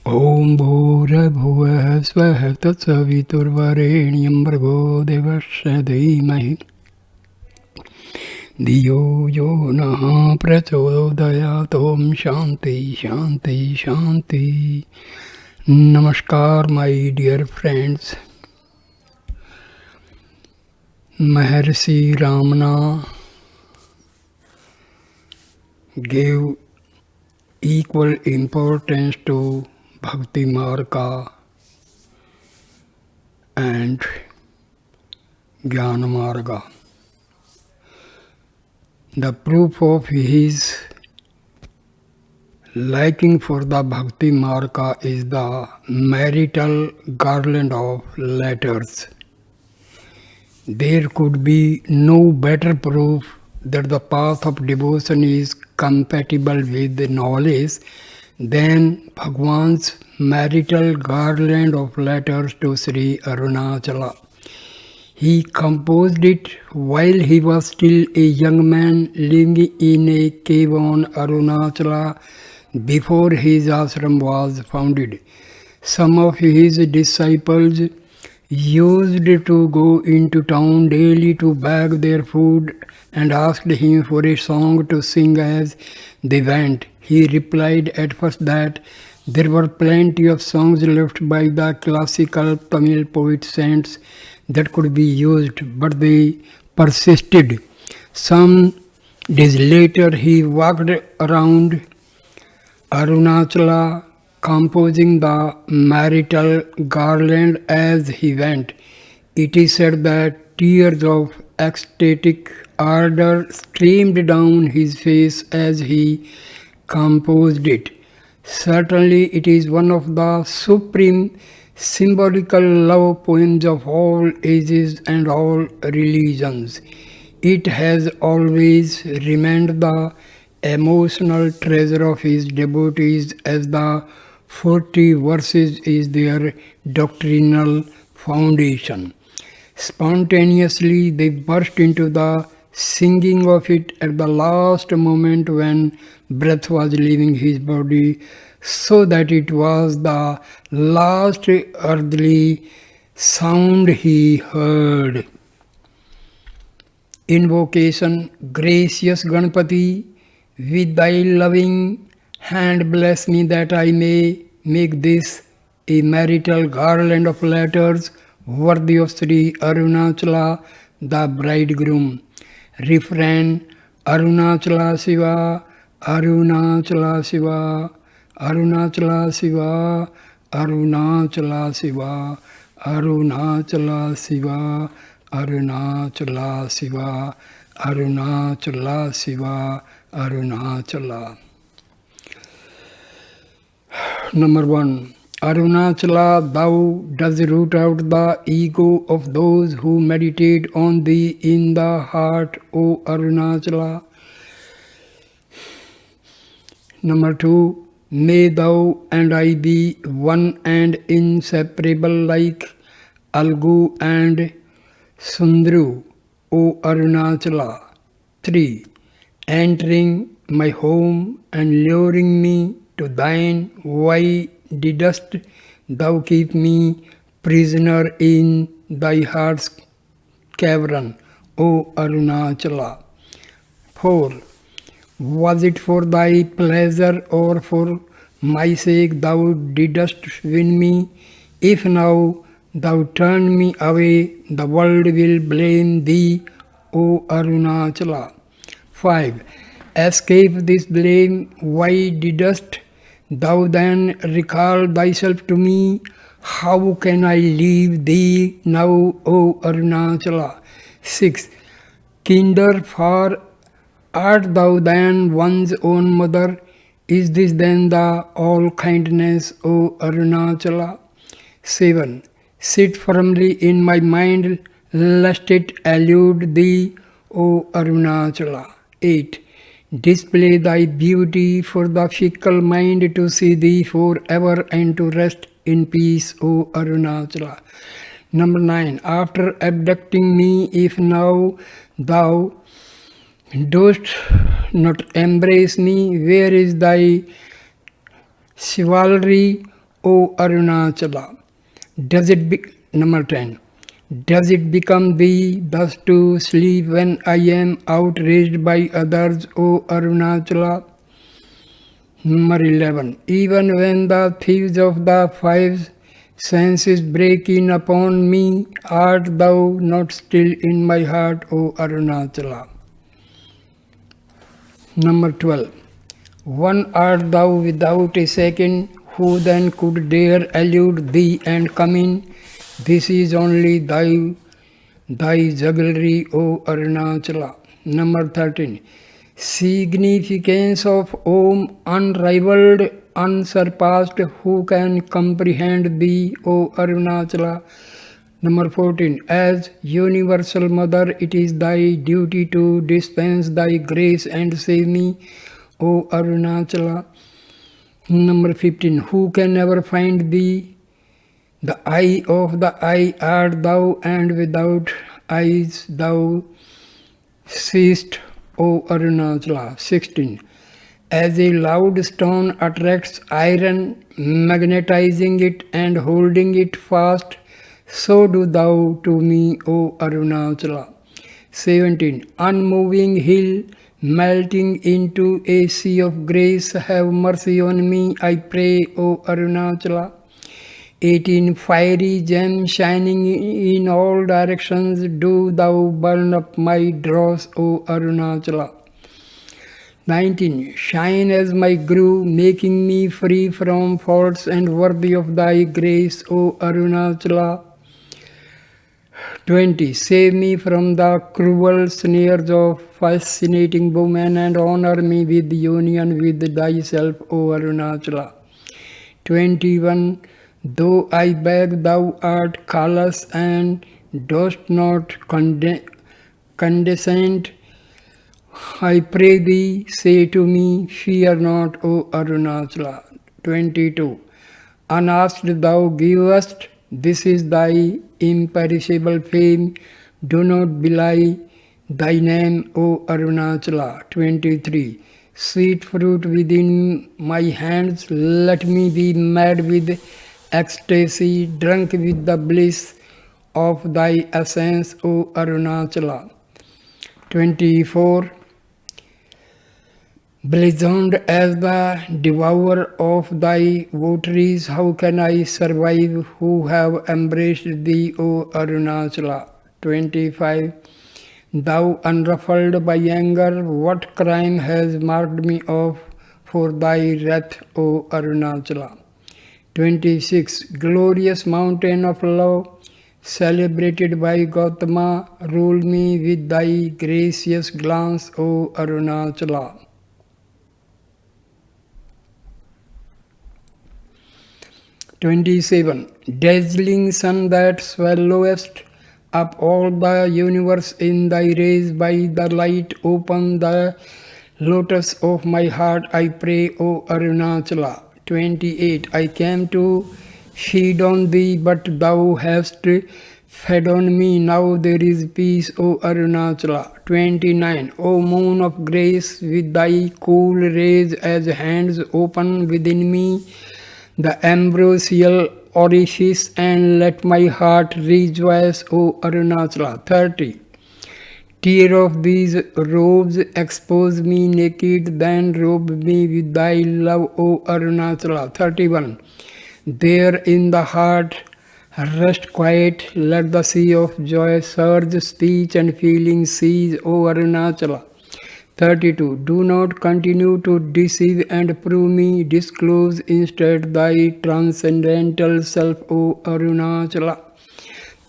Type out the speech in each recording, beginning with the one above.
ॐ भूर्भुवः स्वः तत्सवितुर्वरेण्यं भर्गो देवस्य धीमहि धियो यो नः प्रचोदयात्। ॐ शांति शांति शांति। नमस्कार my dear friends. Maharshi Ramana gave equal importance to Bhakti Marga and Jnana Marga. The proof of his liking for the Bhakti Marga is the marital garland of letters. There could be no better proof that the path of devotion is compatible with knowledge than Bhagwan's marital garland of letters to Sri Arunachala. He composed it while he was still a young man living in a cave on Arunachala before his ashram was founded. Some of his disciples used to go into town daily to beg their food and asked him for a song to sing as they went. He replied at first that there were plenty of songs left by the classical Tamil poet saints that could be used, but they persisted. Some days later, he walked around Arunachala composing the marital garland as he went. It is said that tears of ecstatic ardor streamed down his face as he composed it. Certainly, it is one of the supreme symbolical love poems of all ages and all religions. It has always remained the emotional treasure of his devotees, as the 40 verses is their doctrinal foundation. Spontaneously, they burst into the singing of it at the last moment when breath was leaving his body, so that it was the last earthly sound he heard. Invocation. Gracious Ganpati, with thy loving hand bless me that I may make this a marital garland of letters worthy of Sri Arunachala, the bridegroom. Refrain. Arunachala Shiva, Arunachala Shiva, Arunachala Shiva, Arunachala Shiva, Arunachala Shiva, Arunachala Shiva, Arunachala Shiva, Arunachala. Number 1. Arunachala, thou dost root out the ego of those who meditate on thee in the heart, O Arunachala. Number 2. May thou and I be one and inseparable like Algu and Sundru, O Arunachala. 3. Entering my home and luring me to thine, why didst thou keep me prisoner in thy heart's cavern, O Arunachala? 4. Was it for thy pleasure or for my sake thou didst win me? If now thou turn me away, the world will blame thee, O Arunachala. 5. Escape this blame, why didst thou then recall thyself to me? How can I leave thee now, O Arunachala? 6. Kinder, for art thou then one's own mother? Is this then the all-kindness, O Arunachala? 7. Sit firmly in my mind, lest it elude thee, O Arunachala. 8. Display thy beauty for the fickle mind to see thee forever and to rest in peace, O Arunachala. Number 9. After abducting me, if now thou dost not embrace me, where is thy chivalry, O Arunachala. Number 10. Does it become thee thus to sleep when I am outraged by others, O Arunachala? Number 11. Even when the thieves of the five senses break in upon me, art thou not still in my heart, O Arunachala? Number 12. One art thou without a second, who then could dare elude thee and come in? This is only thy jugglery, O Arunachala. Number 13. Significance of Om unrivaled, unsurpassed, who can comprehend thee, O Arunachala? Number 14. As universal mother, it is thy duty to dispense thy grace and save me, O Arunachala. Number 15. Who can ever find thee? The eye of the eye art thou, and without eyes thou seest, O Arunachala. 16. As a loud stone attracts iron, magnetizing it and holding it fast, so do thou to me, O Arunachala. 17. Unmoving hill, melting into a sea of grace, have mercy on me, I pray, O Arunachala. 18. Fiery gem shining in all directions, do thou burn up my dross, O Arunachala. 19. Shine as my Guru, making me free from faults and worthy of thy grace, O Arunachala. 20. Save me from the cruel snares of fascinating women and honor me with union with thyself, O Arunachala. 21. Though I beg thou art callous and dost not condescend, I pray thee, say to me, fear not, O Arunachala. 22. Unasked thou givest, this is thy imperishable fame, do not belie thy name, O Arunachala. 23. Sweet fruit within my hands, let me be mad with ecstasy, drunk with the bliss of thy essence, O Arunachala. 24. Blazoned as the devourer of thy votaries, how can I survive who have embraced thee, O Arunachala? 25. Thou unruffled by anger, what crime has marked me off for thy wrath, O Arunachala? 26. Glorious mountain of love, celebrated by Gautama, rule me with thy gracious glance, O Arunachala. 27. Dazzling sun that swallowest up all the universe in thy rays, by the light open the lotus of my heart, I pray, O Arunachala. 28. I came to feed on thee, but thou hast fed on me, now there is peace, O Arunachala. 29. O moon of grace, with thy cool rays as hands open within me the ambrosial orifice, and let my heart rejoice, O Arunachala. 30. Tear of these robes, expose me naked, then robe me with thy love, O Arunachala. 31. There in the heart rest quiet, let the sea of joy surge, speech and feeling cease, O Arunachala. 32. Do not continue to deceive and prove me, disclose instead thy transcendental self, O Arunachala.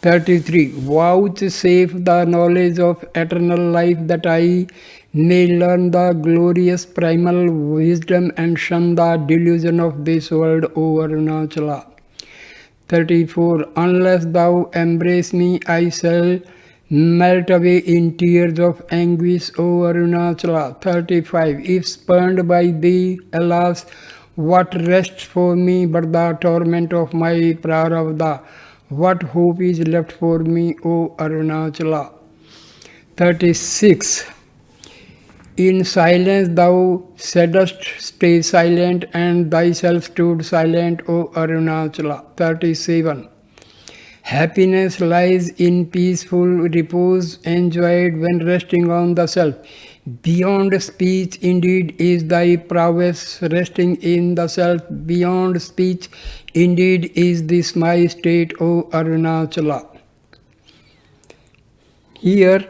33. Vouchsafe the knowledge of eternal life, that I may learn the glorious primal wisdom and shun the delusion of this world, O Arunachala. 34. Unless thou embrace me, I shall melt away in tears of anguish, O Arunachala. 35. If spurned by thee, alas, what rests for me but the torment of my prarabdha? What hope is left for me, O Arunachala? 36. In silence thou saidst, stay silent, and thyself stood silent, O Arunachala. 37. Happiness lies in peaceful repose, enjoyed when resting on the self. Beyond speech, indeed, is thy prowess, resting in the self. Beyond speech, indeed, is this my state, O Arunachala. Here,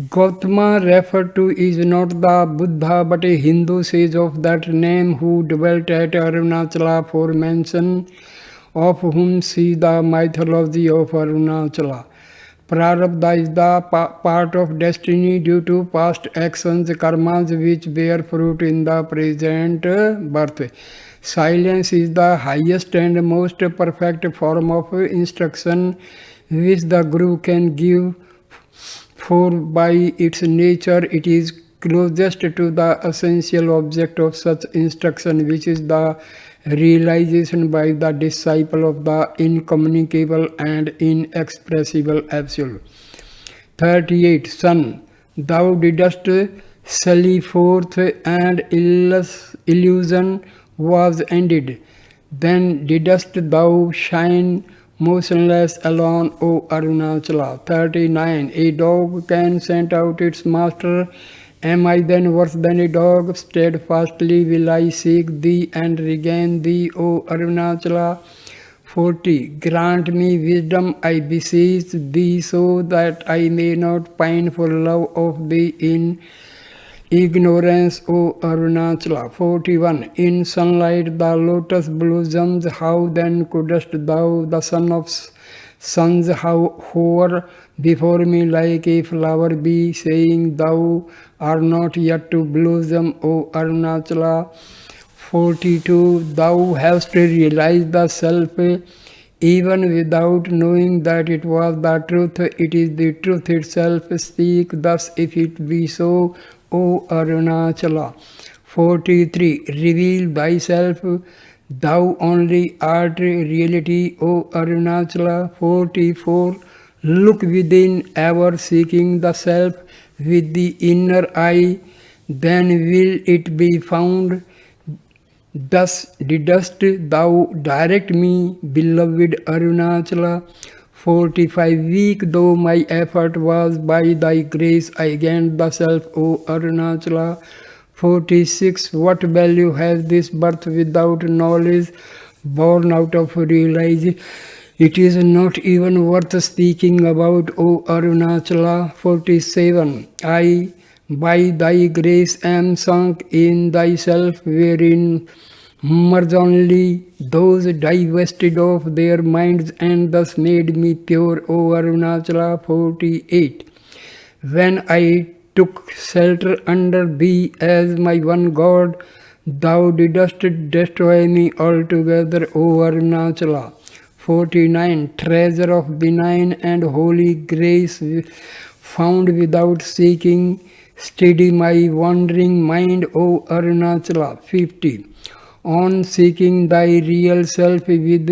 Gautama referred to is not the Buddha but a Hindu sage of that name who dwelt at Arunachala for mention of whom see the mythology of Arunachala. Prarabdha is the part of destiny due to past actions, karmas which bear fruit in the present birth. Silence is the highest and most perfect form of instruction which the Guru can give, for by its nature it is closest to the essential object of such instruction, which is the realization by the disciple of the incommunicable and inexpressible absolute. 38. Son, thou didst sally forth and illusion was ended. Then didst thou shine motionless alone, O Arunachala. 39. A dog can scent out its master. Am I then worse than a dog? Steadfastly will I seek thee and regain thee, O Arunachala. 40. Grant me wisdom, I beseech thee, so that I may not pine for love of thee in ignorance, O Arunachala. 41. In sunlight the lotus blossoms, how then couldst thou, the son of suns, hover before me like a flower bee, saying thou art not yet to blossom, O Arunachala. 42. Thou hast realized the self even without knowing that it was the truth. It is the truth itself. Speak thus if it be so, O Arunachala. 43. Reveal thyself, thou only art reality, O Arunachala. 44. Look within, ever seeking the self with the inner eye, then will it be found. Thus didst thou direct me, beloved Arunachala. 45. Weak though my effort was, by thy grace I gained the self, O Arunachala. 46. What value has this birth without knowledge, born out of realization? It is not even worth speaking about, O Arunachala. 47. I by thy grace am sunk in thyself, wherein merge only those divested of their minds, and thus made me pure, O Arunachala. 48. When I took shelter under thee as my one God, thou didst destroy me altogether, O Arunachala. 49. Treasure of benign and holy grace, found without seeking, steady my wandering mind, O Arunachala. 50. On seeking thy real self with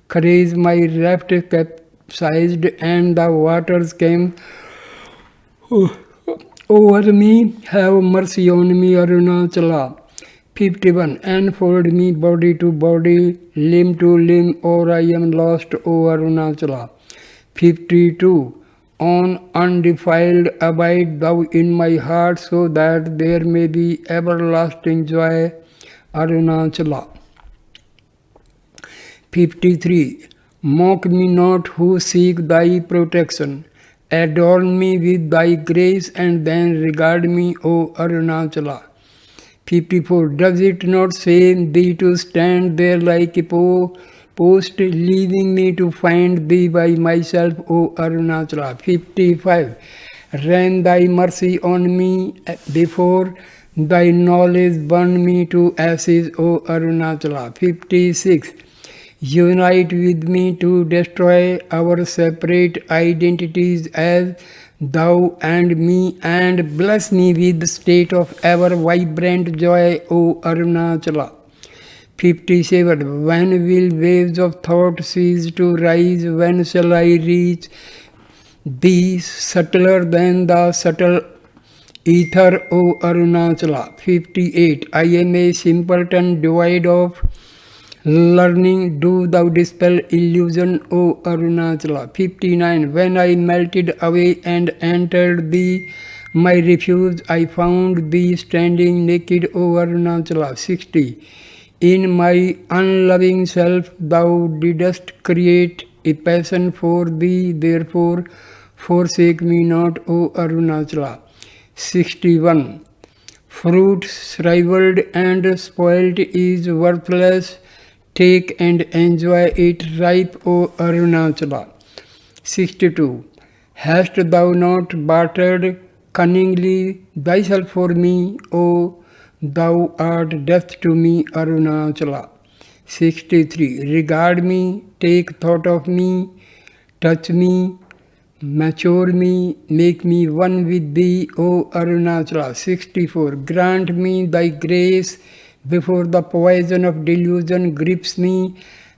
courage, my raft capsized and the waters came over me. Have mercy on me, Arunachala. 51. Enfold me body to body, limb to limb, or I am lost, O Arunachala. 52. On undefiled abide thou in my heart, so that there may be everlasting joy, Arunachala. 53. Mock me not who seek thy protection. Adorn me with thy grace and then regard me, O Arunachala. 54. Does it not shame thee to stand there like a post, leaving me to find thee by myself, O Arunachala? 55. Rain thy mercy on me before thy knowledge burn me to ashes, O Arunachala. 56. Unite with me to destroy our separate identities as thou and me, and bless me with the state of ever vibrant joy, O Arunachala. 57. When will waves of thought cease to rise? When shall I reach thee subtler than the subtle ether, O Arunachala. 58. I am a simpleton devoid of learning, do thou dispel illusion, O Arunachala. 59. When I melted away and entered thee, my refuge, I found thee standing naked, O Arunachala. 60. In my unloving self, thou didst create a passion for thee, therefore forsake me not, O Arunachala. 61. Fruit shriveled and spoilt is worthless. Take and enjoy it ripe, O Arunachala. 62. Hast thou not bartered cunningly thyself for me, O thou art death to me, Arunachala. 63. Regard me, take thought of me, touch me, mature me, make me one with thee, O Arunachala. 64. Grant me thy grace before the poison of delusion grips me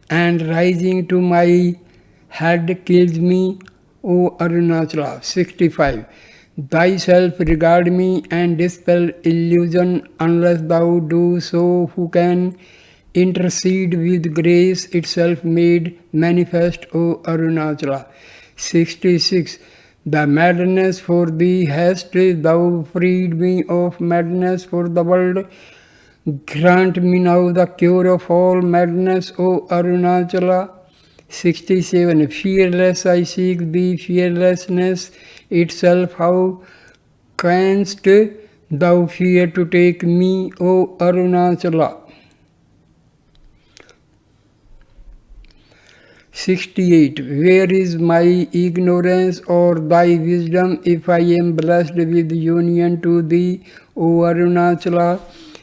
and rising to my head kills me, O Arunachala. 65. Thyself regard me and dispel illusion, unless thou do so, who can intercede with grace itself made manifest, O Arunachala. 66. The madness for thee hast thou freed me of madness for the world. Grant me now the cure of all madness, O Arunachala. 67. Fearless I seek thee, fearlessness itself. How canst thou fear to take me, O Arunachala? 68. Where is my ignorance or thy wisdom if I am blessed with union to thee, O Arunachala?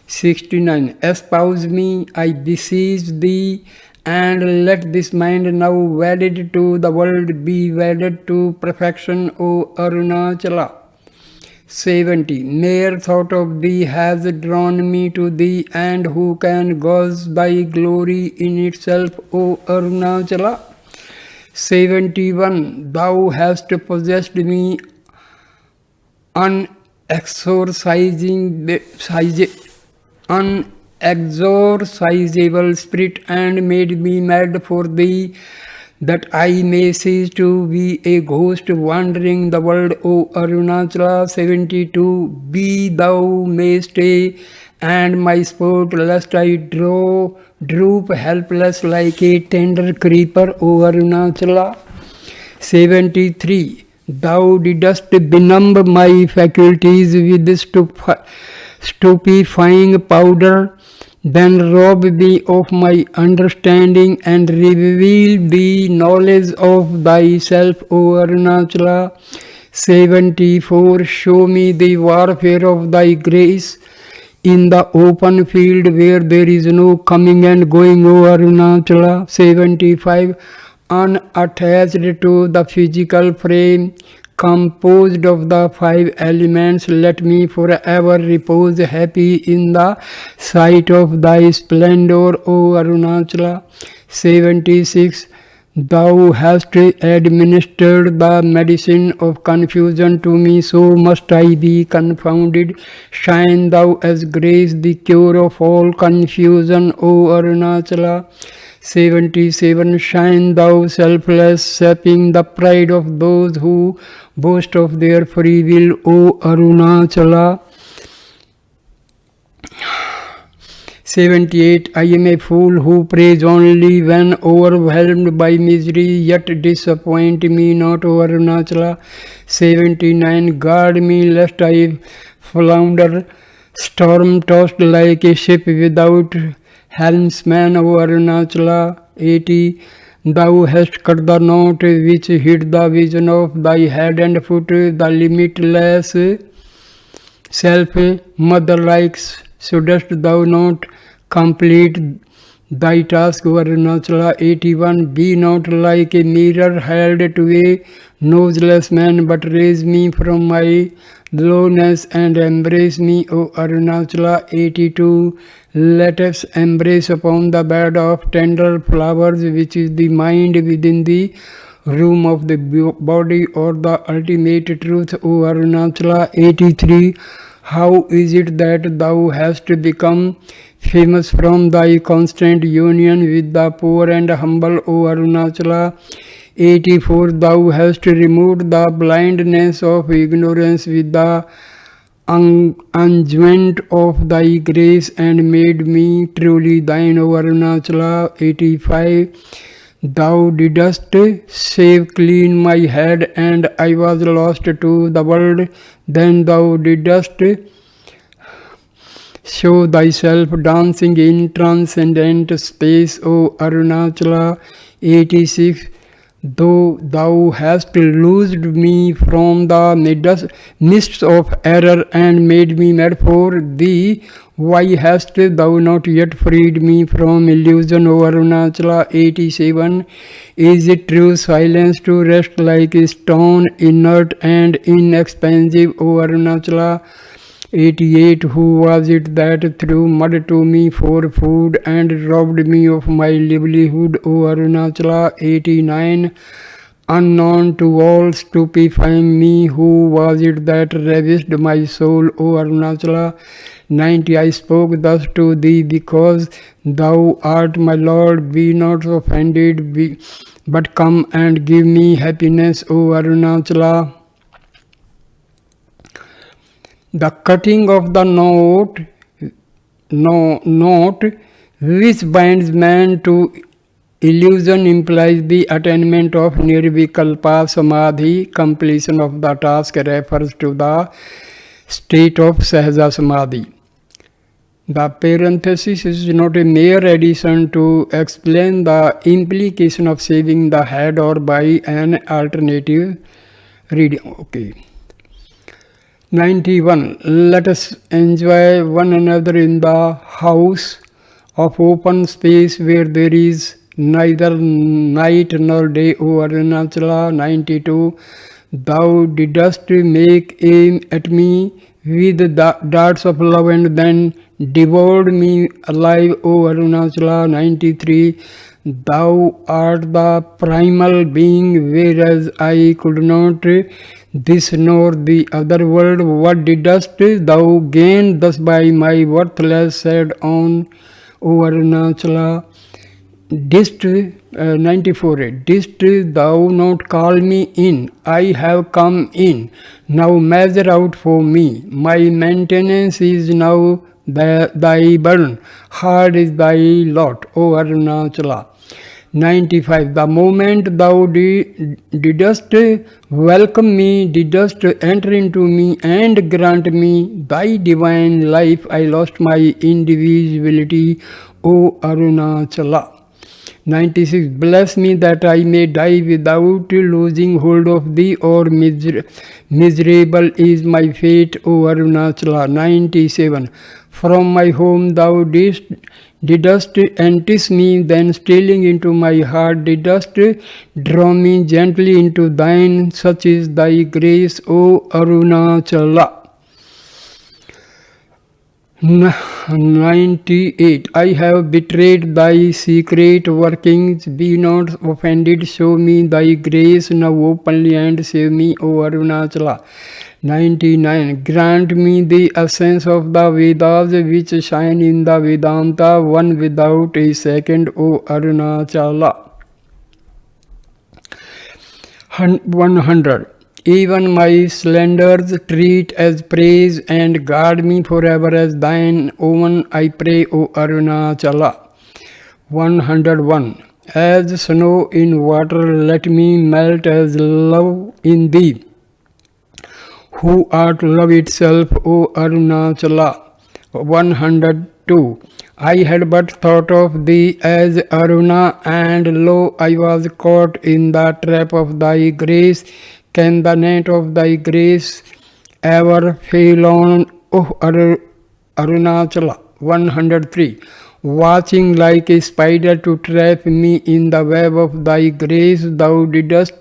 69. Espouse me, I beseech thee, and let this mind now wedded to the world be wedded to perfection, O Arunachala. 70. Mere thought of thee has drawn me to thee, and who can gauze thy glory in itself, O Arunachala? 71. Thou hast possessed me unexorcisable spirit and made me mad for thee, that I may cease to be a ghost wandering the world, O Arunachala. 72. Be thou may stay and my sport, lest I droop helpless like a tender creeper, O Arunachala. 73. Thou didst benumb my faculties with stupefying powder, then rob me of my understanding and reveal the knowledge of thyself, O Arunachala. 74. Show me the warfare of thy grace in the open field where there is no coming and going, O Arunachala. 75. Unattached to the physical frame, composed of the 5 elements, let me forever repose happy in the sight of thy splendor, O Arunachala. 76. Thou hast administered the medicine of confusion to me, so must I be confounded. Shine thou as grace, the cure of all confusion, O Arunachala. 77. Shine thou selfless, sapping the pride of those who boast of their free will, O Arunachala. 78. I am a fool who prays only when overwhelmed by misery, yet disappoint me not, O Arunachala. 79. Guard me lest I flounder, storm-tossed like a ship without helmsman, O Arunachala. 80. Thou hast cut the knot which hid the vision of thy head and foot, the limitless self, mother-like, shouldst thou not complete thy task, O Arunachala. 81. Be not like a mirror held to a noseless man, but raise me from my lowness and embrace me, O Arunachala. 82. Let us embrace upon the bed of tender flowers, which is the mind within thee, room of the body or the ultimate truth, O Arunachala. 83. How is it that thou hast become famous from thy constant union with the poor and humble, O Arunachala? 84. Thou hast removed the blindness of ignorance with the unguent of thy grace and made me truly thine, O Arunachala. 85. Thou didst shave clean my head and I was lost to the world. Then thou didst show thyself dancing in transcendent space, O Arunachala. 86. Though thou hast loosed me from the mists of error and made me mad for thee, why hast thou not yet freed me from illusion, O Arunachala? 87. Is it true silence to rest like a stone, inert and inexpensive, O Arunachala? 88. Who was it that threw mud to me for food and robbed me of my livelihood, O Arunachala? 89. Unknown to all, stupefying me, who was it that ravished my soul, O Arunachala? 90. I spoke thus to thee because thou art my Lord. Be not offended, but come and give me happiness, O Arunachala. The cutting of the knot which binds man to illusion implies the attainment of nirvikalpa samadhi. Completion of the task refers to the state of sahaja samadhi. The parenthesis is not a mere addition to explain the implication of shaving the head or by an alternative reading. Okay. 91. Let us enjoy one another in the house of open space where there is neither night nor day, O Arunachala. 92. Thou didst make aim at me with the darts of love and then devoured me alive, O Arunachala. 93. Thou art the primal being, whereas I could not this nor the other world. What didst thou gain thus by my worthless sad on, O Arunachala? 94. Didst thou not call me in? I have come in. Now measure out for me. My maintenance is now thy burden. Hard is thy lot, O Arunachala. 95. The moment thou didst welcome me, didst enter into me and grant me thy divine life, I lost my indivisibility, O Arunachala. 96. Bless me that I may die without losing hold of thee, or miserable is my fate, O Arunachala. 97. From my home thou didst entice me, then stealing into my heart didst draw me gently into thine. Such is thy grace, O Arunachala. 98. I have betrayed thy secret workings. Be not offended. Show me thy grace now openly and save me, O Arunachala. 99. Grant me the essence of the Vedas which shine in the Vedanta, one without a second, O Arunachala. 100. Even my slanders treat as praise and guard me forever as thine own, I pray, O Arunachala. 101. As snow in water, let me melt as love in thee, who art love itself, O Arunachala. 102. I had but thought of thee as Aruna, and lo, I was caught in the trap of thy grace. Can the net of thy grace ever fail on, O Arunachala? 103. Watching like a spider to trap me in the web of thy grace, thou didst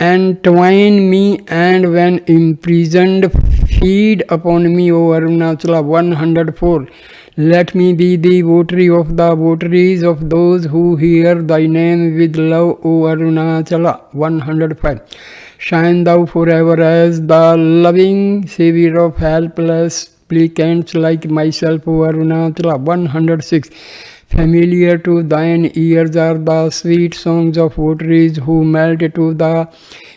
entwine me, and when imprisoned, feed upon me, O Arunachala. 104. Let me be the votary of the votaries of those who hear thy name with love, O Arunachala. 105. Shine thou forever as the loving savior of helpless supplicants like myself, O Arunachala. 106. Familiar to thine ears are the sweet songs of votaries who melt to the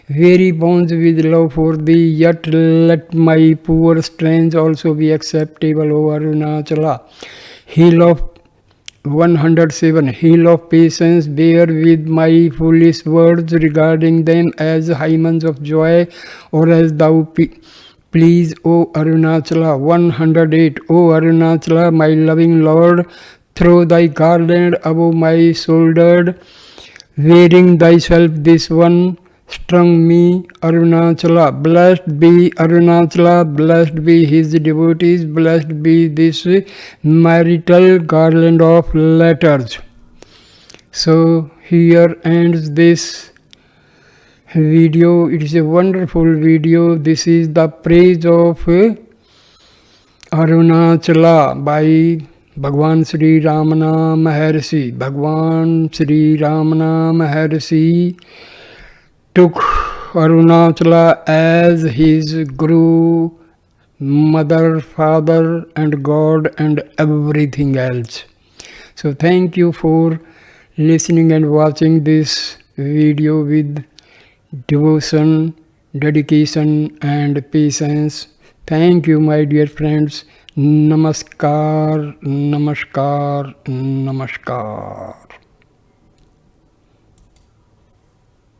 very bones with love for thee. Yet let my poor strains also be acceptable, O Arunachala. Heal of 107. Heal of patience, bear with my foolish words regarding them as hymns of joy or as thou please, O Arunachala. 108. O Arunachala, my loving Lord, throw thy garland above my shoulder, wearing thyself this one strung me, Arunachala. Blessed be Arunachala, blessed be his devotees, blessed be this marital garland of letters. So here ends this video. It is a wonderful video. This is the praise of Arunachala by Bhagwan Sri Ramana Maharshi. Bhagwan Sri Ramana Maharshi took Arunachala as his Guru, Mother, Father and God and everything else. So thank you for listening and watching this video with devotion, dedication and patience. Thank you, my dear friends. Namaskar, namaskar, namaskar.